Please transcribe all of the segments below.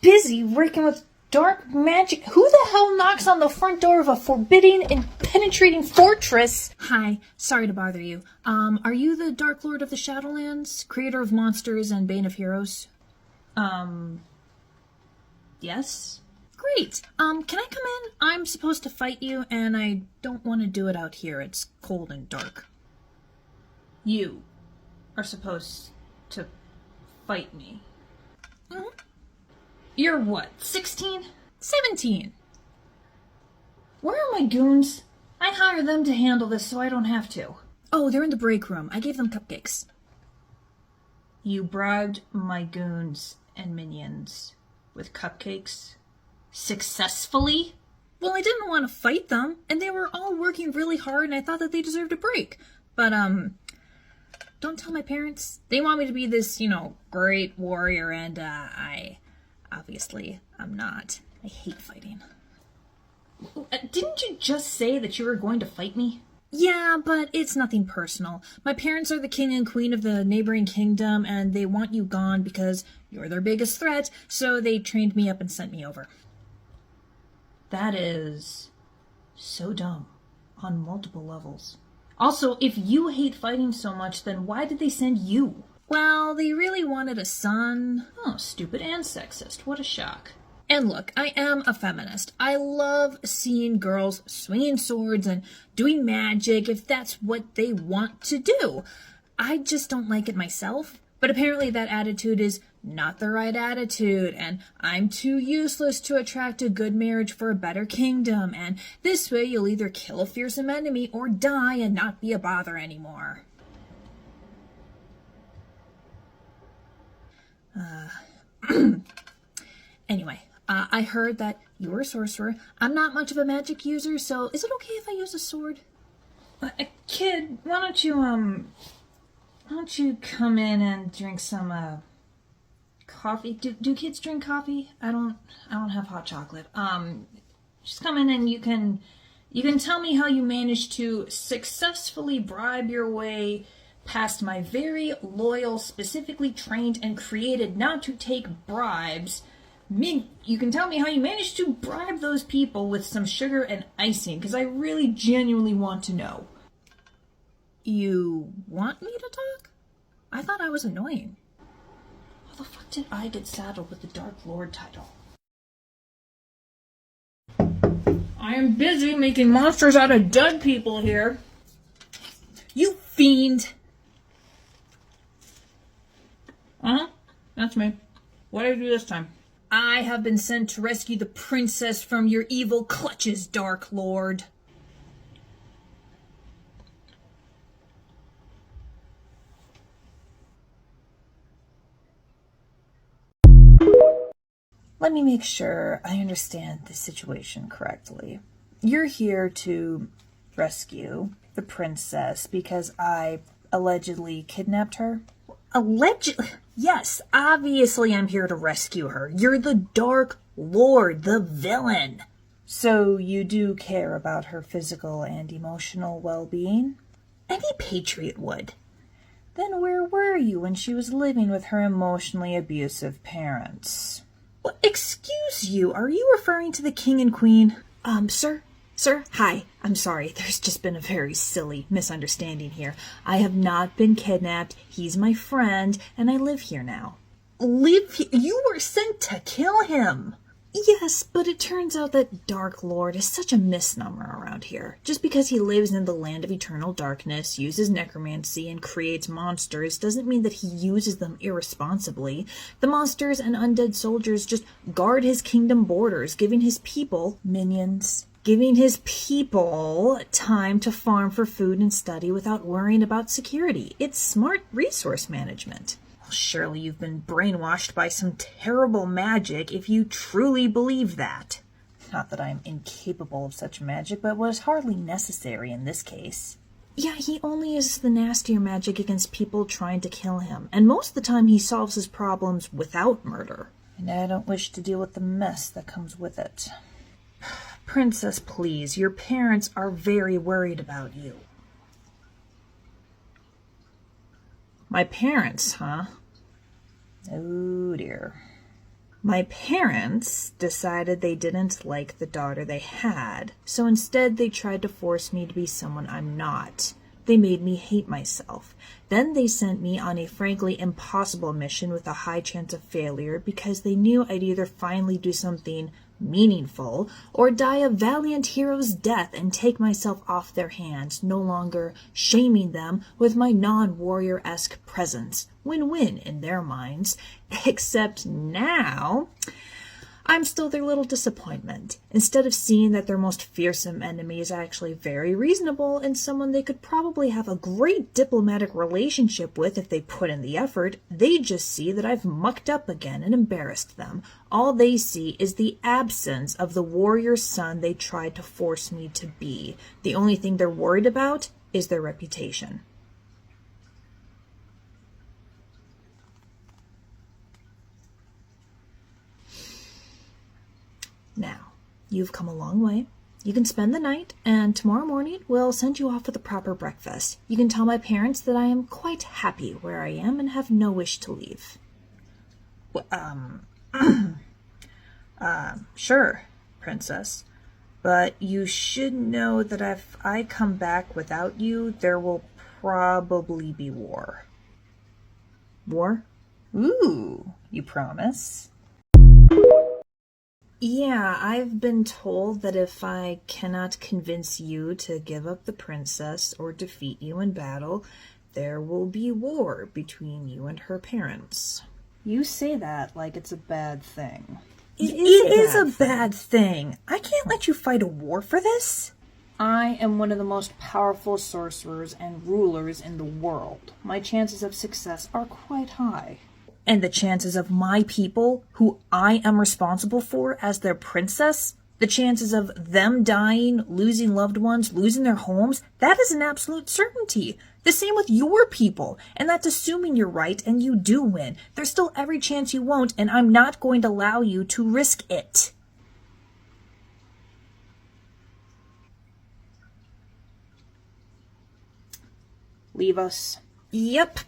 busy working with dark magic. Who the hell knocks on the front door of a forbidding and penetrating fortress? Hi, sorry to bother you. Are you the Dark Lord of the Shadowlands, creator of monsters and bane of heroes? Yes? Great. Can I come in? I'm supposed to fight you, and I don't want to do it out here. It's cold and dark. You are supposed to fight me. Mm-hmm. You're what, 16? 17. Where are my goons? I hire them to handle this so I don't have to. Oh, they're in the break room. I gave them cupcakes. You bribed my goons and minions with cupcakes? Successfully? Well, I didn't want to fight them, and they were all working really hard, and I thought that they deserved a break. But, don't tell my parents. They want me to be this, great warrior, and, I'm not. I hate fighting. Didn't you just say that you were going to fight me? Yeah, but it's nothing personal. My parents are the king and queen of the neighboring kingdom, and they want you gone because you're their biggest threat, so they trained me up and sent me over. That is so dumb on multiple levels. Also, if you hate fighting so much, then why did they send you? Well, they really wanted a son. Oh, stupid and sexist. What a shock. And look, I am a feminist. I love seeing girls swinging swords and doing magic if that's what they want to do. I just don't like it myself. But apparently that attitude is not the right attitude, and I'm too useless to attract a good marriage for a better kingdom, and this way you'll either kill a fearsome enemy or die and not be a bother anymore. Anyway, I heard that you're a sorcerer. I'm not much of a magic user, so is it okay if I use a sword? Kid, why don't you come in and drink some, coffee? Do kids drink coffee? I don't have hot chocolate. Just come in and you can tell me how you managed to successfully bribe your way past my very loyal, specifically trained and created not to take bribes. You can tell me how you managed to bribe those people with some sugar and icing, because I really genuinely want to know. You want me to talk? I thought I was annoying. How the fuck did I get saddled with the Dark Lord title? I am busy making monsters out of dead people here. You fiend! That's me. What did I do this time? I have been sent to rescue the princess from your evil clutches, Dark Lord. Let me make sure I understand the situation correctly. You're here to rescue the princess because I allegedly kidnapped her? Allegedly? Yes, obviously I'm here to rescue her. You're the Dark Lord, the villain. So you do care about her physical and emotional well-being? Any patriot would. Then where were you when she was living with her emotionally abusive parents? Well, excuse you, are you referring to the king and queen? Sir, hi. I'm sorry, there's just been a very silly misunderstanding here. I have not been kidnapped. He's my friend, and I live here now. Live here? You were sent to kill him. Yes, but it turns out that Dark Lord is such a misnomer around here. Just because he lives in the land of eternal darkness, uses necromancy, and creates monsters doesn't mean that he uses them irresponsibly. The monsters and undead soldiers just guard his kingdom borders, giving his people time to farm for food and study without worrying about security. It's smart resource management. Surely you've been brainwashed by some terrible magic if you truly believe that. Not that I'm incapable of such magic, but was hardly necessary in this case. Yeah, he only uses the nastier magic against people trying to kill him, and most of the time he solves his problems without murder. And I don't wish to deal with the mess that comes with it. Princess, please, your parents are very worried about you. My parents, huh? Oh dear. My parents decided they didn't like the daughter they had, so instead they tried to force me to be someone I'm not. They made me hate myself. Then they sent me on a frankly impossible mission with a high chance of failure because they knew I'd either finally do something meaningful or die a valiant hero's death and take myself off their hands, no longer shaming them with my non-warrior-esque presence. Win-win in their minds. Except now, I'm still their little disappointment. Instead of seeing that their most fearsome enemy is actually very reasonable and someone they could probably have a great diplomatic relationship with if they put in the effort, they just see that I've mucked up again and embarrassed them. All they see is the absence of the warrior son they tried to force me to be. The only thing they're worried about is their reputation. Now, you've come a long way. You can spend the night, and tomorrow morning we'll send you off with a proper breakfast. You can tell my parents that I am quite happy where I am and have no wish to leave. Sure, Princess. But you should know that if I come back without you, there will probably be war. War? Ooh, you promise? Yeah, I've been told that if I cannot convince you to give up the princess or defeat you in battle, there will be war between you and her parents. You say that like it's a bad thing. It is a bad thing. I can't let you fight a war for this. I am one of the most powerful sorcerers and rulers in the world. My chances of success are quite high. And the chances of my people, who I am responsible for as their princess, the chances of them dying, losing loved ones, losing their homes, that is an absolute certainty. The same with your people, and that's assuming you're right and you do win. There's still every chance you won't, and I'm not going to allow you to risk it. Leave us. Yep.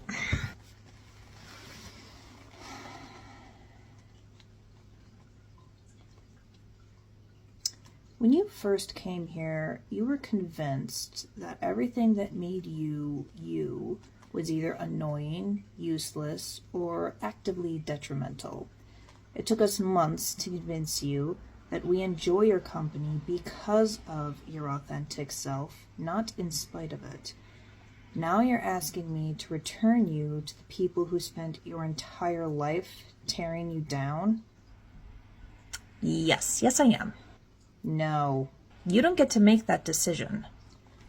When you first came here, you were convinced that everything that made you, you, was either annoying, useless, or actively detrimental. It took us months to convince you that we enjoy your company because of your authentic self, not in spite of it. Now you're asking me to return you to the people who spent your entire life tearing you down? Yes, I am. No. You don't get to make that decision.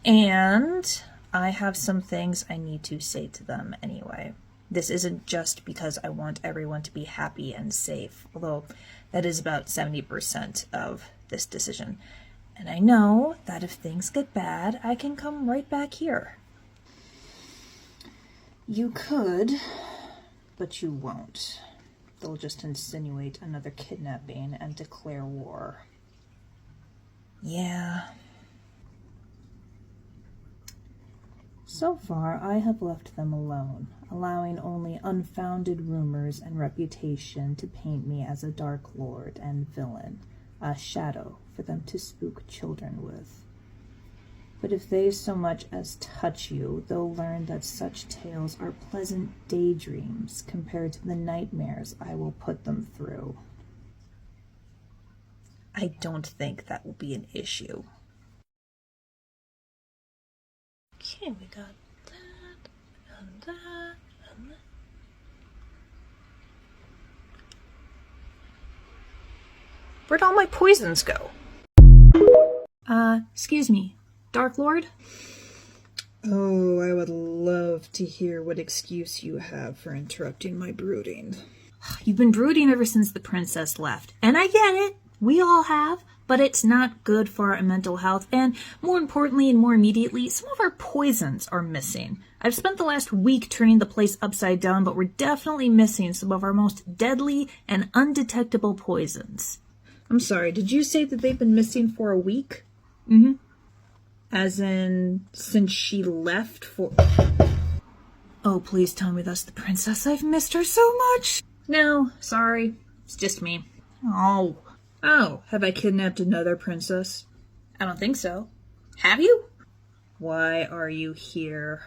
And I have some things I need to say to them anyway. This isn't just because I want everyone to be happy and safe, although that is about 70% of this decision. And I know that if things get bad, I can come right back here. You could, but you won't. They'll just insinuate another kidnapping and declare war. Yeah. So far, I have left them alone, allowing only unfounded rumors and reputation to paint me as a dark lord and villain, a shadow for them to spook children with. But if they so much as touch you, they'll learn that such tales are pleasant daydreams compared to the nightmares I will put them through. I don't think that will be an issue. Okay, we got that, and that, and that. Where'd all my poisons go? Excuse me, Dark Lord? Oh, I would love to hear what excuse you have for interrupting my brooding. You've been brooding ever since the princess left, and I get it. We all have, but it's not good for our mental health, and more importantly and more immediately, some of our poisons are missing. I've spent the last week turning the place upside down, but we're definitely missing some of our most deadly and undetectable poisons. I'm sorry, did you say that they've been missing for a week? Mm-hmm. As in, since she left for... Oh, please tell me that's the princess. I've missed her so much. No, sorry. It's just me. Oh, have I kidnapped another princess? I don't think so. Have you? Why are you here?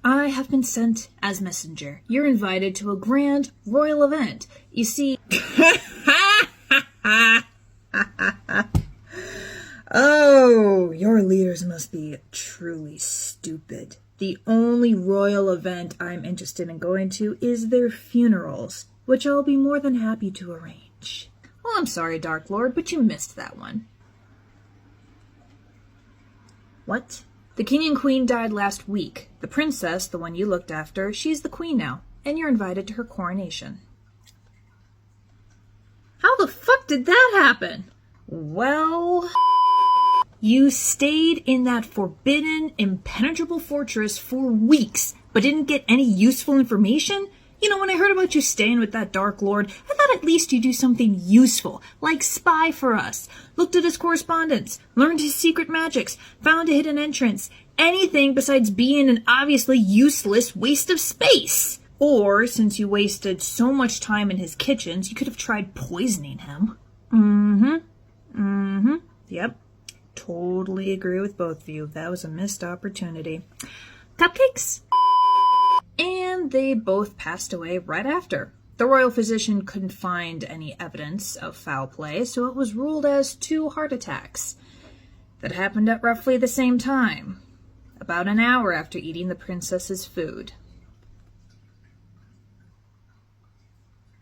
I have been sent as messenger. You're invited to a grand royal event. You see... Oh, your leaders must be truly stupid. The only royal event I'm interested in going to is their funerals, which I'll be more than happy to arrange. Well, I'm sorry, Dark Lord, but you missed that one. What? The king and queen died last week. The princess, the one you looked after, she's the queen now, and you're invited to her coronation. How the fuck did that happen? Well, you stayed in that forbidden, impenetrable fortress for weeks, but didn't get any useful information? You know, when I heard about you staying with that Dark Lord, I thought at least you'd do something useful, like spy for us. Looked at his correspondence, learned his secret magics, found a hidden entrance. Anything besides being an obviously useless waste of space. Or, since you wasted so much time in his kitchens, you could have tried poisoning him. Yep. Totally agree with both of you. That was a missed opportunity. Cupcakes? And they both passed away right after. The royal physician couldn't find any evidence of foul play, so it was ruled as 2 heart attacks that happened at roughly the same time, about an hour after eating the princess's food.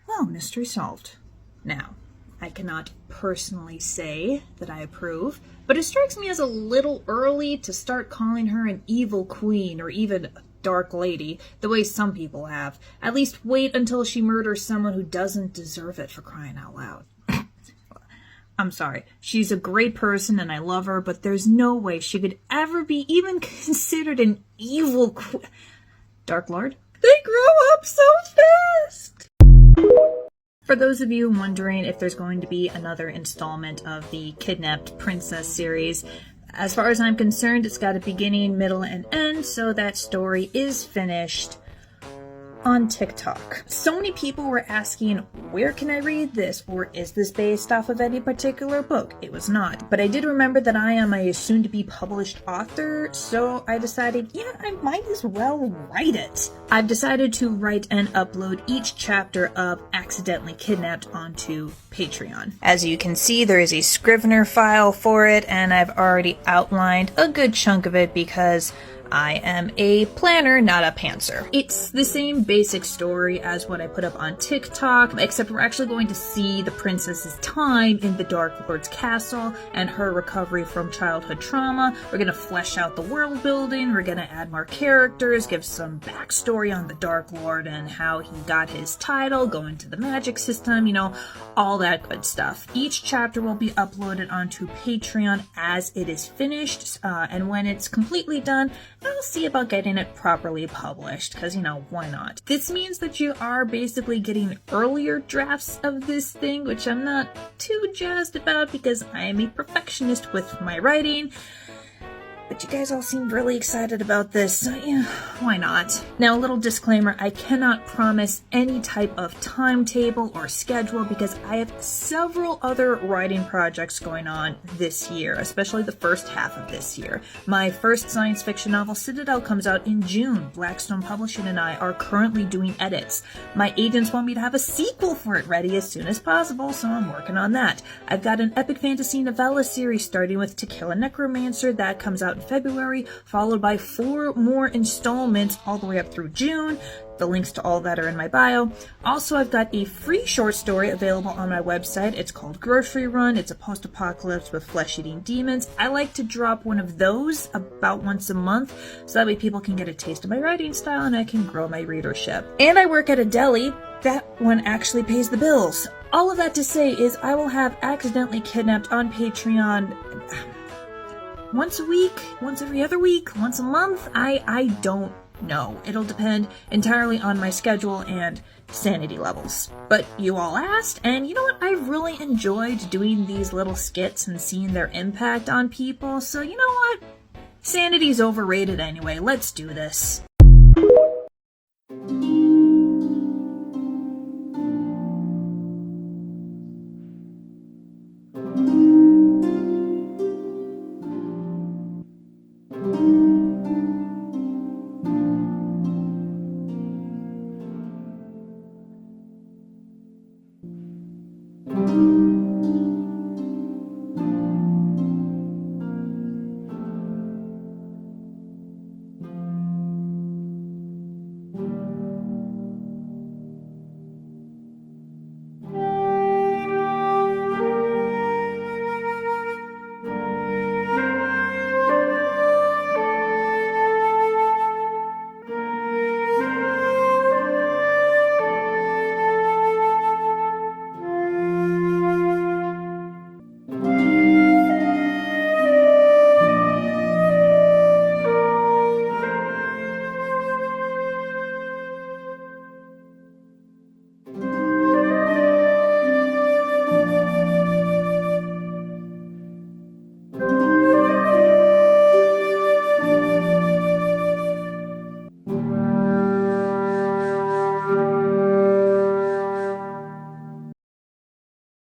Well, mystery solved. Now, I cannot personally say that I approve, but it strikes me as a little early to start calling her an evil queen or even Dark Lady, the way some people have. At least wait until she murders someone who doesn't deserve it, for crying out loud. I'm sorry. She's a great person and I love her, but there's no way she could ever be even considered an evil Dark Lord? They grow up so fast! For those of you wondering if there's going to be another installment of the Kidnapped Princess series, as far as I'm concerned, it's got a beginning, middle, and end, so that story is finished on TikTok. So many people were asking, where can I read this? Or is this based off of any particular book? It was not. But I did remember that I am a soon-to-be published author, so I decided, yeah, I might as well write it. I've decided to write and upload each chapter of Accidentally Kidnapped onto Patreon. As you can see, there is a Scrivener file for it, and I've already outlined a good chunk of it because I am a planner, not a pantser. It's the same basic story as what I put up on TikTok, except we're actually going to see the princess's time in the Dark Lord's castle and her recovery from childhood trauma. We're gonna flesh out the world building, we're gonna add more characters, give some backstory on the Dark Lord and how he got his title, go into the magic system, you know, all that good stuff. Each chapter will be uploaded onto Patreon as it is finished, and when it's completely done, I'll see about getting it properly published, because, you know, why not? This means that you are basically getting earlier drafts of this thing, which I'm not too jazzed about because I am a perfectionist with my writing. But you guys all seem really excited about this, so yeah, why not? Now, a little disclaimer, I cannot promise any type of timetable or schedule because I have several other writing projects going on this year, especially the first half of this year. My first science fiction novel, Citadel, comes out in June. Blackstone Publishing and I are currently doing edits. My agents want me to have a sequel for it ready as soon as possible, so I'm working on that. I've got an epic fantasy novella series starting with To Kill a Necromancer that comes out in February, followed by 4 more installments all the way up through June. The links to all that are in my bio. Also, I've got a free short story available on my website. It's called Grocery Run. It's a post-apocalypse with flesh-eating demons. I like to drop one of those about once a month, so that way people can get a taste of my writing style and I can grow my readership. And I work at a deli. That one actually pays the bills. All of that to say is I will have Accidentally Kidnapped on Patreon once a week, once every other week, once a month. I don't know. It'll depend entirely on my schedule and sanity levels. But you all asked, and you know what? I've really enjoyed doing these little skits and seeing their impact on people, so you know what? Sanity's overrated anyway. Let's do this.